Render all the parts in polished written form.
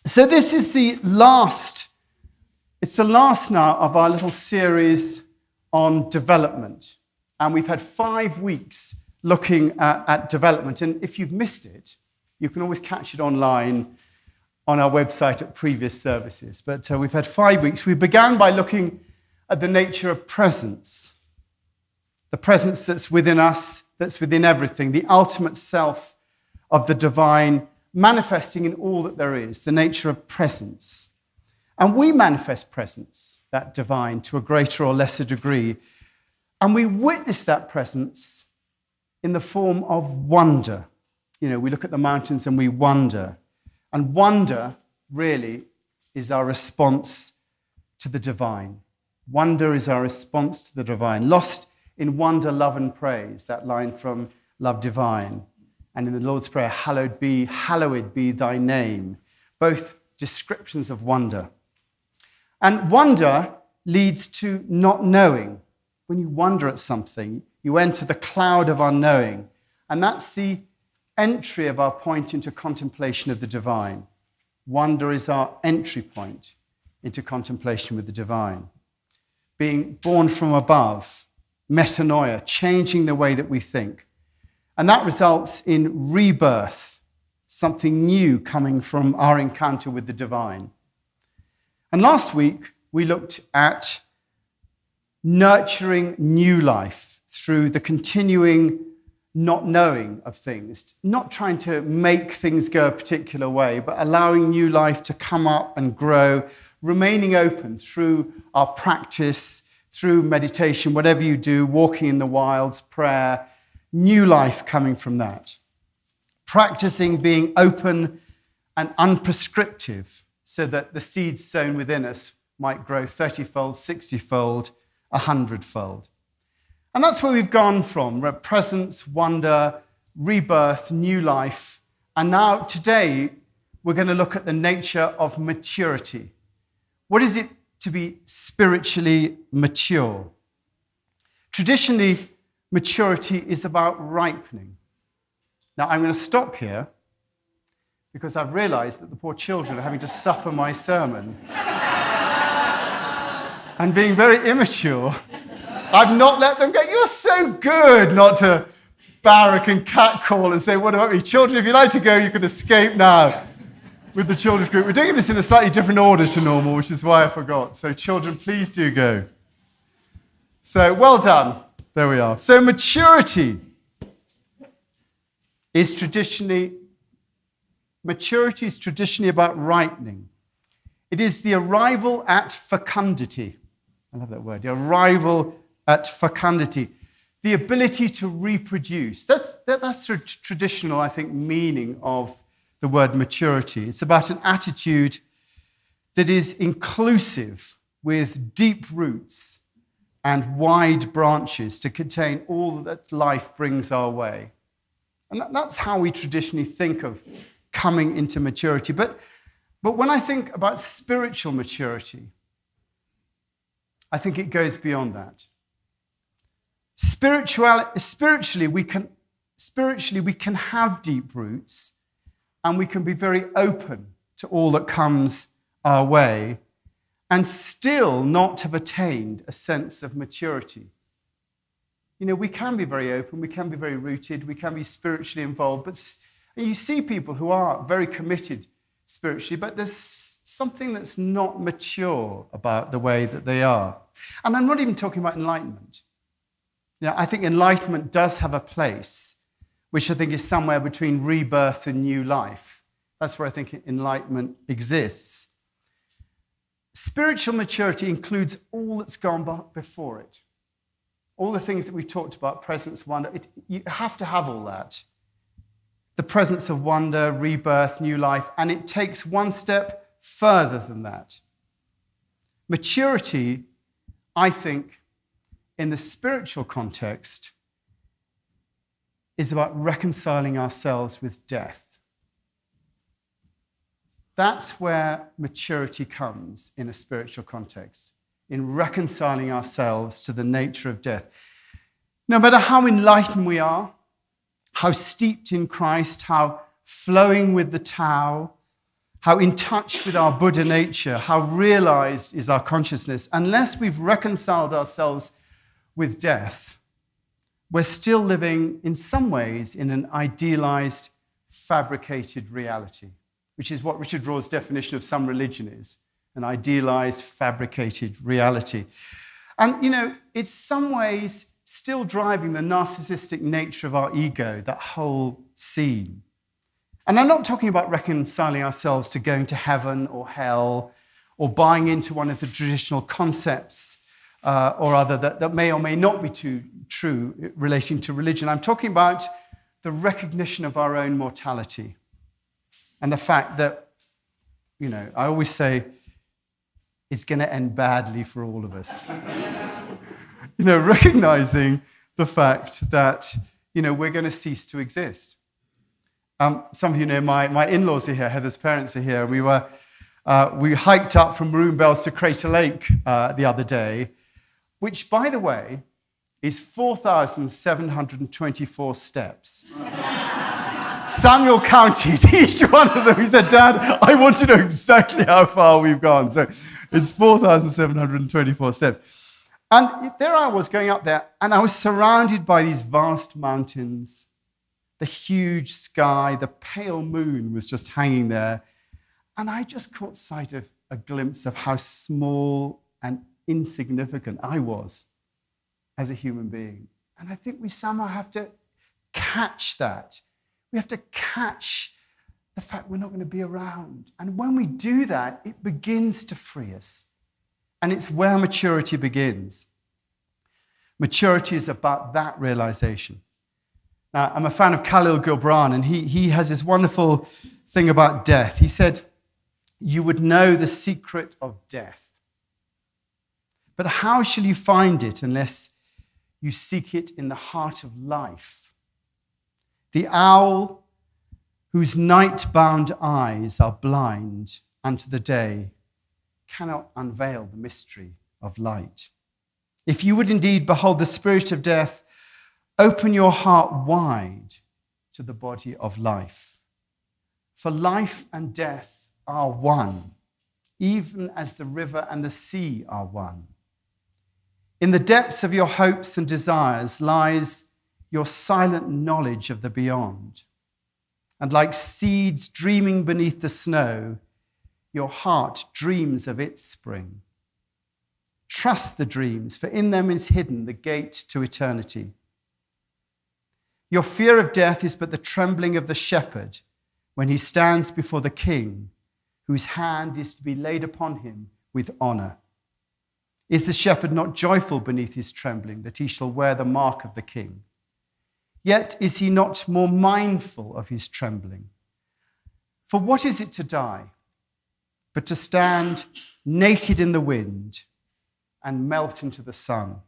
So this is it's the last now of our little series on development. And we've had 5 weeks looking at development. And if you've missed it, you can always catch it online on our website at previous services. But we've had 5 weeks. We began by looking at the nature of presence. The presence that's within us, that's within everything, the ultimate self of the divine, manifesting in all that there is, the nature of presence. And we manifest presence, that divine, to a greater or lesser degree. And we witness that presence in the form of wonder. You know, we look at the mountains and we wonder. And wonder, really, is our response to the divine. Wonder is our response to the divine. Lost in wonder, love, and praise, that line from Love Divine. And in the Lord's Prayer, hallowed be thy name. Both descriptions of wonder. And wonder leads to not knowing. When you wonder at something, you enter the cloud of unknowing. And that's the entry of our point into contemplation of the divine. Wonder is our entry point into contemplation with the divine. Being born from above, metanoia, changing the way that we think. And that results in rebirth, something new coming from our encounter with the divine. And last week, we looked at nurturing new life through the continuing not knowing of things, not trying to make things go a particular way, but allowing new life to come up and grow, remaining open through our practice, through meditation, whatever you do, walking in the wilds, prayer, new life coming from that. Practicing being open and unprescriptive so that the seeds sown within us might grow 30-fold, 60-fold, 100-fold. And that's where we've gone from, presence, wonder, rebirth, new life. And now today, we're going to look at the nature of maturity. What is it to be spiritually mature? Traditionally, maturity is about ripening. Now, I'm going to stop here because I've realized that the poor children are having to suffer my sermon. And being very immature, I've not let them go, you're so good, not to barrack and catcall and say, what about me? Children, if you like to go, you can escape now with the children's group. We're doing this in a slightly different order to normal, which is why I forgot. So children, please do go. So well done. There we are. So maturity is traditionally about ripening. It is the arrival at fecundity. I love that word. The arrival at fecundity. The ability to reproduce. That's the traditional, I think, meaning of the word maturity. It's about an attitude that is inclusive with deep roots and wide branches to contain all that life brings our way. And that's how we traditionally think of coming into maturity. But when I think about spiritual maturity, I think it goes beyond that. Spiritually, we can have deep roots and we can be very open to all that comes our way and still not have attained a sense of maturity. You know, we can be very open, we can be very rooted, we can be spiritually involved, but you see people who are very committed spiritually, but there's something that's not mature about the way that they are. And I'm not even talking about enlightenment. You know, I think enlightenment does have a place, which I think is somewhere between rebirth and new life. That's where I think enlightenment exists. Spiritual maturity includes all that's gone before it. All the things that we talked about, presence, wonder, you have to have all that. The presence of wonder, rebirth, new life, and it takes one step further than that. Maturity, I think, in the spiritual context, is about reconciling ourselves with death. That's where maturity comes in a spiritual context, in reconciling ourselves to the nature of death. No matter how enlightened we are, how steeped in Christ, how flowing with the Tao, how in touch with our Buddha nature, how realized is our consciousness, unless we've reconciled ourselves with death, we're still living in some ways in an idealized, fabricated reality, which is what Richard Rohr's definition of some religion is, an idealized, fabricated reality. And, it's some ways still driving the narcissistic nature of our ego, that whole scene. And I'm not talking about reconciling ourselves to going to heaven or hell or buying into one of the traditional concepts or other that may or may not be too true relating to religion. I'm talking about the recognition of our own mortality and the fact that, I always say it's going to end badly for all of us. Recognizing the fact that, we're going to cease to exist. Some of you know my in-laws are here, Heather's parents are here. We hiked up from Maroon Bells to Crater Lake the other day, which, by the way, is 4,724 steps. Samuel counted each one of them. He said, Dad, I want to know exactly how far we've gone. So it's 4,724 steps. And there I was going up there, and I was surrounded by these vast mountains, the huge sky, the pale moon was just hanging there. And I just caught sight of a glimpse of how small and insignificant I was as a human being. And I think we somehow have to catch that. We have to catch the fact we're not going to be around. And when we do that, it begins to free us. And it's where maturity begins. Maturity is about that realization. Now, I'm a fan of Khalil Gibran, and he has this wonderful thing about death. He said, you would know the secret of death. But how shall you find it unless you seek it in the heart of life? The owl whose night-bound eyes are blind unto the day cannot unveil the mystery of light. If you would indeed behold the spirit of death, open your heart wide to the body of life. For life and death are one, even as the river and the sea are one. In the depths of your hopes and desires lies your silent knowledge of the beyond. And like seeds dreaming beneath the snow, your heart dreams of its spring. Trust the dreams, for in them is hidden the gate to eternity. Your fear of death is but the trembling of the shepherd when he stands before the king, whose hand is to be laid upon him with honor. Is the shepherd not joyful beneath his trembling, that he shall wear the mark of the king? Yet is he not more mindful of his trembling? For what is it to die, but to stand naked in the wind and melt into the sun?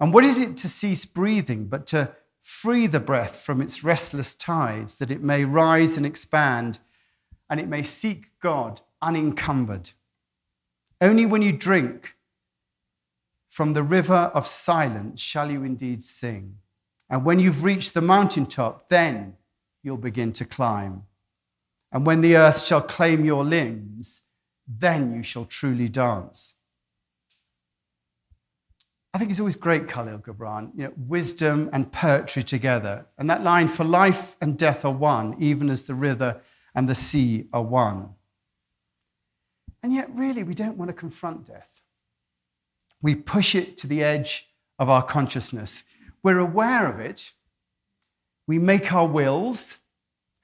And what is it to cease breathing, but to free the breath from its restless tides, that it may rise and expand, and it may seek God unencumbered? Only when you drink from the river of silence shall you indeed sing. And when you've reached the mountaintop, then you'll begin to climb. And when the earth shall claim your limbs, then you shall truly dance. I think it's always great, Khalil Gibran, wisdom and poetry together. And that line, for life and death are one, even as the river and the sea are one. And yet, really, we don't want to confront death. We push it to the edge of our consciousness. We're aware of it. We make our wills,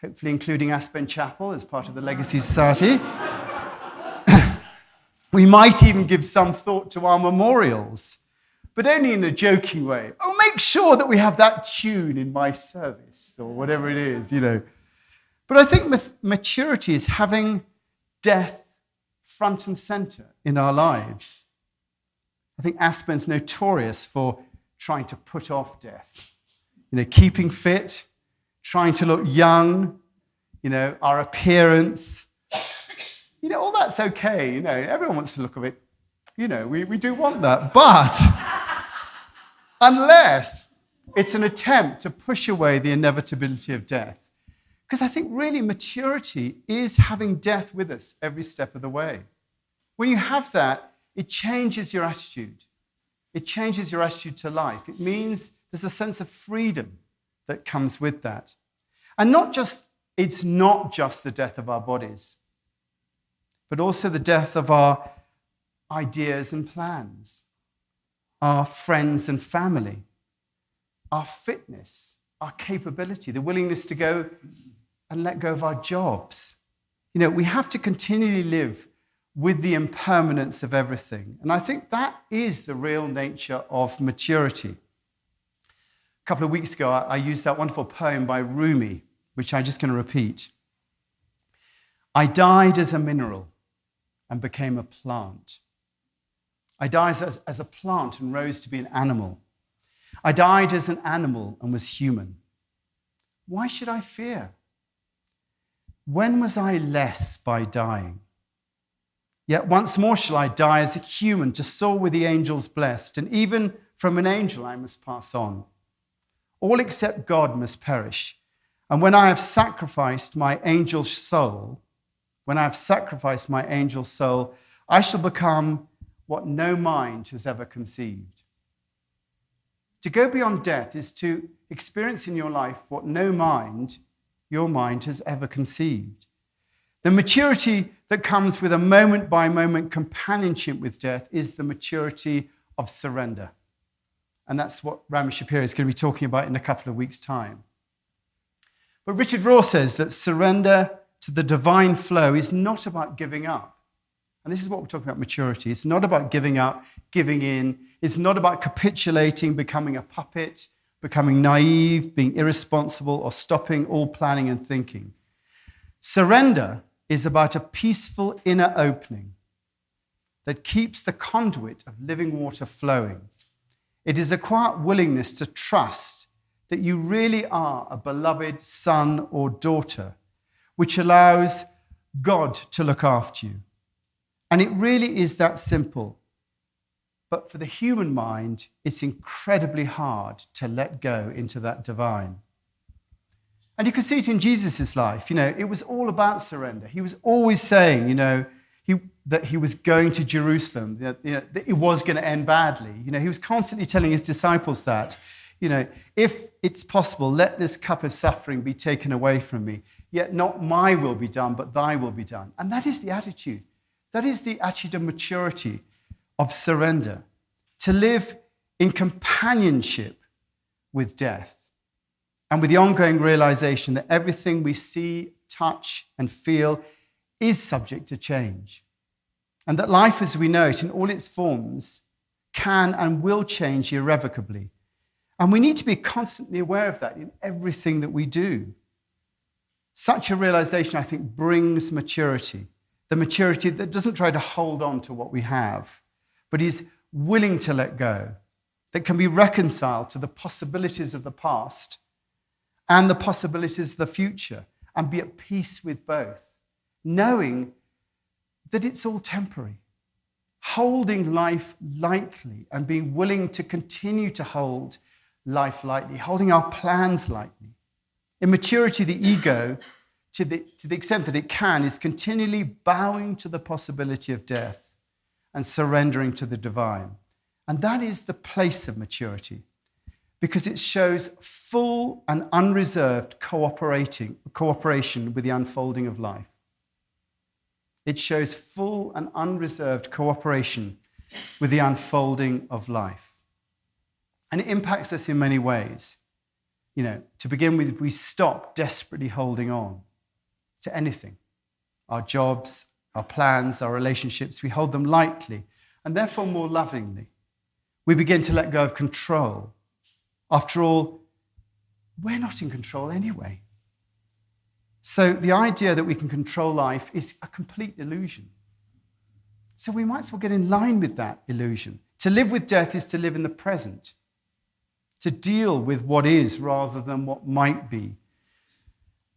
hopefully including Aspen Chapel as part of the Legacy Society. We might even give some thought to our memorials, but only in a joking way. Oh, make sure that we have that tune in my service, or whatever it is, But I think maturity is having death front and center in our lives. I think Aspen's notorious for trying to put off death. Keeping fit, trying to look young, our appearance. All that's okay, everyone wants to look a bit, we do want that. But unless it's an attempt to push away the inevitability of death. Because I think really maturity is having death with us every step of the way. When you have that, it changes your attitude. It changes your attitude to life. It means there's a sense of freedom that comes with that. And it's not just the death of our bodies, but also the death of our ideas and plans, our friends and family, our fitness, our capability, the willingness to go and let go of our jobs. We have to continually live with the impermanence of everything. And I think that is the real nature of maturity. A couple of weeks ago, I used that wonderful poem by Rumi, which I'm just going to repeat. I died as a mineral and became a plant. I died as a plant and rose to be an animal. I died as an animal and was human. Why should I fear? When was I less by dying? Yet once more shall I die as a human to soar with the angels blessed, and even from an angel I must pass on. All except God must perish. And when I have sacrificed my angel soul, I shall become what no mind has ever conceived. To go beyond death is to experience in your life what your mind has ever conceived. The maturity that comes with a moment-by-moment companionship with death is the maturity of surrender. And that's what Rami Shapiro is going to be talking about in a couple of weeks' time. But Richard Rohr says that surrender to the divine flow is not about giving up. And this is what we're talking about maturity. It's not about giving up, giving in. It's not about capitulating, becoming a puppet, becoming naive, being irresponsible, or stopping all planning and thinking. Surrender is about a peaceful inner opening that keeps the conduit of living water flowing. It is a quiet willingness to trust that you really are a beloved son or daughter, which allows God to look after you. And it really is that simple. But for the human mind, it's incredibly hard to let go into that divine. And you can see it in Jesus' life. It was all about surrender. He was always saying, that he was going to Jerusalem, that it was going to end badly. He was constantly telling his disciples that, if it's possible, let this cup of suffering be taken away from me. Yet not my will be done, but thy will be done. And that is the attitude. That is the attitude of maturity, of surrender, to live in companionship with death and with the ongoing realization that everything we see, touch, and feel is subject to change, and that life as we know it in all its forms can and will change irrevocably. And we need to be constantly aware of that in everything that we do. Such a realization, I think, brings maturity. The maturity that doesn't try to hold on to what we have, but is willing to let go, that can be reconciled to the possibilities of the past and the possibilities of the future, and be at peace with both, knowing that it's all temporary, holding life lightly and being willing to continue to hold life lightly, holding our plans lightly. In maturity, the ego, to the extent that it can, is continually bowing to the possibility of death and surrendering to the divine. And that is the place of maturity, because it shows full and unreserved cooperation with the unfolding of life. It shows full and unreserved cooperation with the unfolding of life. And it impacts us in many ways. To begin with, we stop desperately holding on to anything. Our jobs, our plans, our relationships, we hold them lightly and therefore more lovingly. We begin to let go of control. After all, we're not in control anyway. So the idea that we can control life is a complete illusion. So we might as well get in line with that illusion. To live with death is to live in the present, to deal with what is rather than what might be.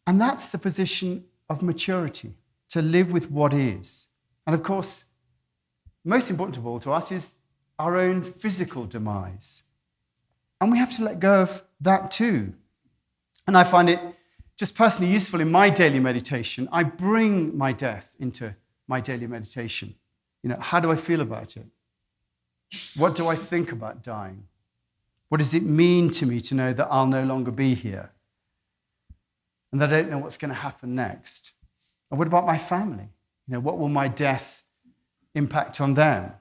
And that's the position of maturity, to live with what is. And of course, most important of all to us is our own physical demise. And we have to let go of that too. And I find it just personally useful in my daily meditation. I bring my death into my daily meditation. How do I feel about it? What do I think about dying? What does it mean to me to know that I'll no longer be here and that I don't know what's going to happen next? And what about my family? What will my death impact on them?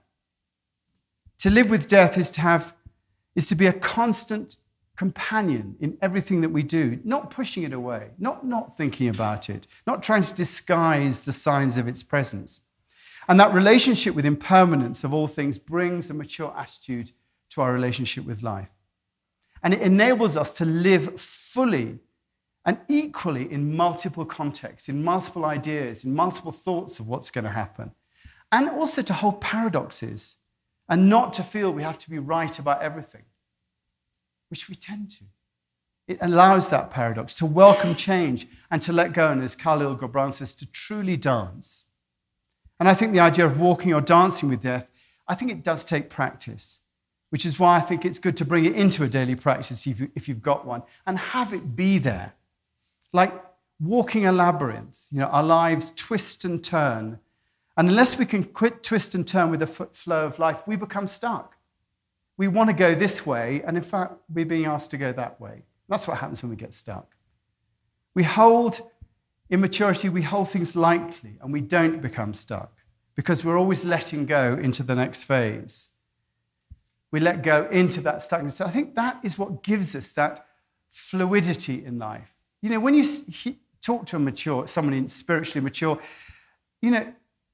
To live with death is to be a constant companion in everything that we do, not pushing it away, not thinking about it, not trying to disguise the signs of its presence. And that relationship with impermanence of all things brings a mature attitude to our relationship with life. And it enables us to live fully and equally in multiple contexts, in multiple ideas, in multiple thoughts of what's going to happen. And also to hold paradoxes and not to feel we have to be right about everything, which we tend to. It allows that paradox to welcome change and to let go, and as Khalil Gibran says, to truly dance. And I think the idea of walking or dancing with death, I think it does take practice, which is why I think it's good to bring it into a daily practice if you've got one, and have it be there. Like walking a labyrinth, our lives twist and turn. And unless we can quit twist and turn with the flow of life, we become stuck. We want to go this way, and in fact, we're being asked to go that way. That's what happens when we get stuck. In maturity, we hold things lightly, and we don't become stuck because we're always letting go into the next phase. We let go into that stuckness. So I think that is what gives us that fluidity in life. When you talk to someone spiritually mature,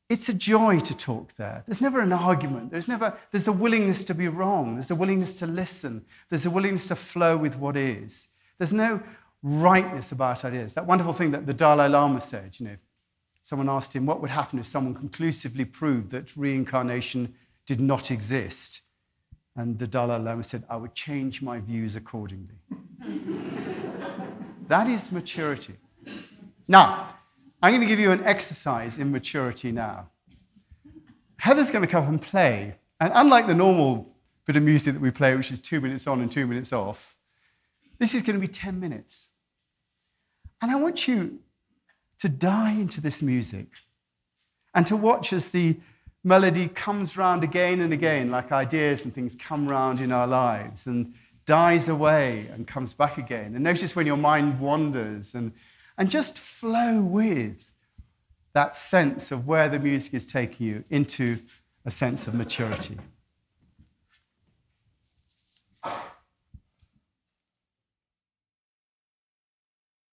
it's a joy to talk there. There's never an argument. There's the willingness to be wrong. There's the willingness to listen. There's the willingness to flow with what is. There's no rightness about ideas. That wonderful thing that the Dalai Lama said, someone asked him what would happen if someone conclusively proved that reincarnation did not exist. And the Dalai Lama said, I would change my views accordingly. That is maturity. Now, I'm going to give you an exercise in maturity now. Heather's going to come and play. And unlike the normal bit of music that we play, which is 2 minutes on and 2 minutes off, this is going to be 10 minutes. And I want you to dive into this music and to watch as the melody comes round again and again, like ideas and things come round in our lives and dies away and comes back again. And notice when your mind wanders and just flow with that sense of where the music is taking you into a sense of maturity.